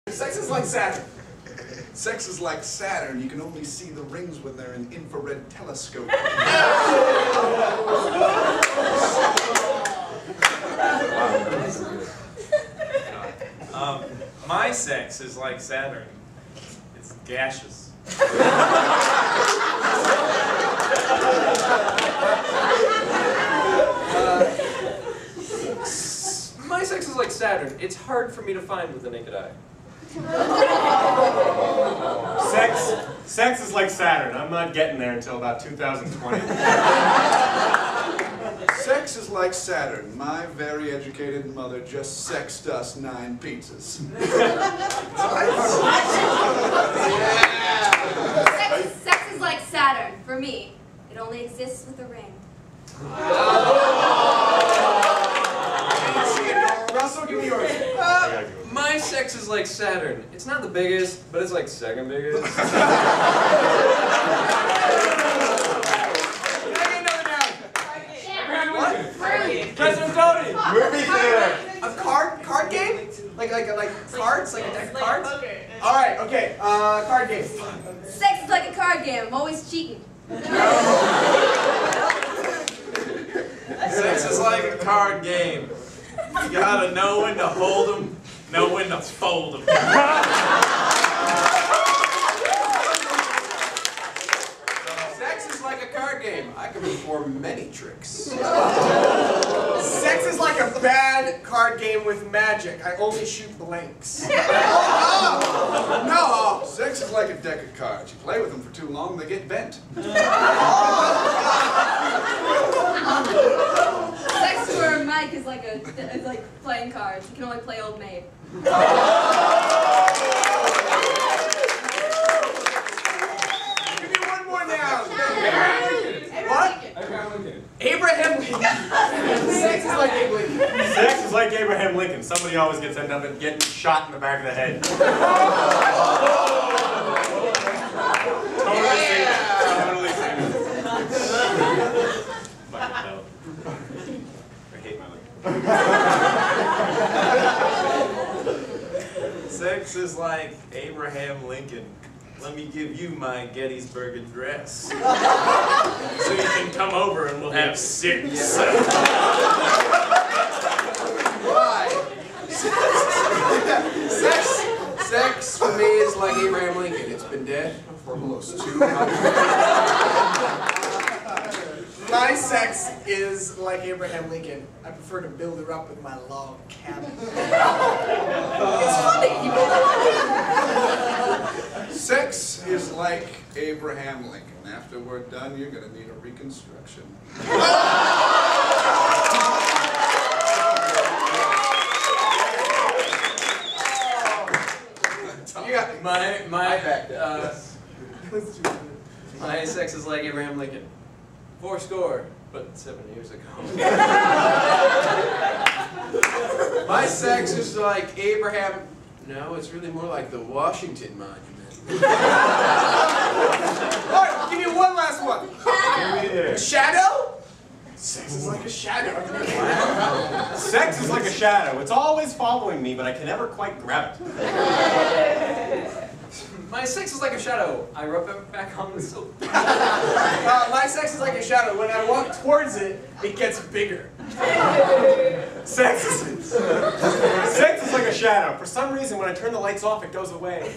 Sex is like Saturn. Sex is like Saturn. You can only see the rings when they're in infrared telescope. My sex is like Saturn. It's gaseous. My sex is like Saturn. It's hard for me to find with the naked eye. Sex is like Saturn. I'm not getting there until about 2020. Sex is like Saturn. My very educated mother just sexed us 9 pizzas. Sex is like Saturn. For me, it only exists with a ring. Russell, give me yours. My sex is like Saturn. It's not the biggest, but it's like second biggest. President Tony! Movie theater! A card game? Like cards? Like a deck of cards? Alright, okay. Card game. Sex is like a card game. I'm always cheating. Sex is like a card game. You gotta know when to hold them, know when to fold them. Sex is like a card game. I can perform many tricks. Sex is like a bad card game with magic. I only shoot blanks. No, sex is like a deck of cards. You play with them for too long, they get bent. Sex for Mike is like playing cards. You can only play Old Maid. Give me one more now. What? Abraham Lincoln. Sex is like Abraham Lincoln. Sex is like Abraham Lincoln. Somebody always gets ended up getting shot in the back of the head. Totally seen it. Totally seen it. Fucking hell. I hate my life. Sex is like Abraham Lincoln. Let me give you my Gettysburg Address. So you can come over and we'll have sex. Why? Sex for me is like Abraham Lincoln. It's been dead for almost 200 years. My sex is like Abraham Lincoln. I prefer to build her up with my log cabin. It's funny. You build a log cabin. Sex is like Abraham Lincoln. After we're done, you're going to need a reconstruction. My sex is like Abraham Lincoln. 4 but 7 years ago. My sex is like Abraham. No, it's really more like the Washington Monument. Alright, give me one last one. Shadow. Shadow? Sex is like a shadow. Sex is like a shadow. It's always following me, but I can never quite grab it. My sex is like a shadow. I rub it back on the soap. My sex is like a shadow. When I walk towards it, it gets bigger. Sex is like a shadow. For some reason, when I turn the lights off, it goes away.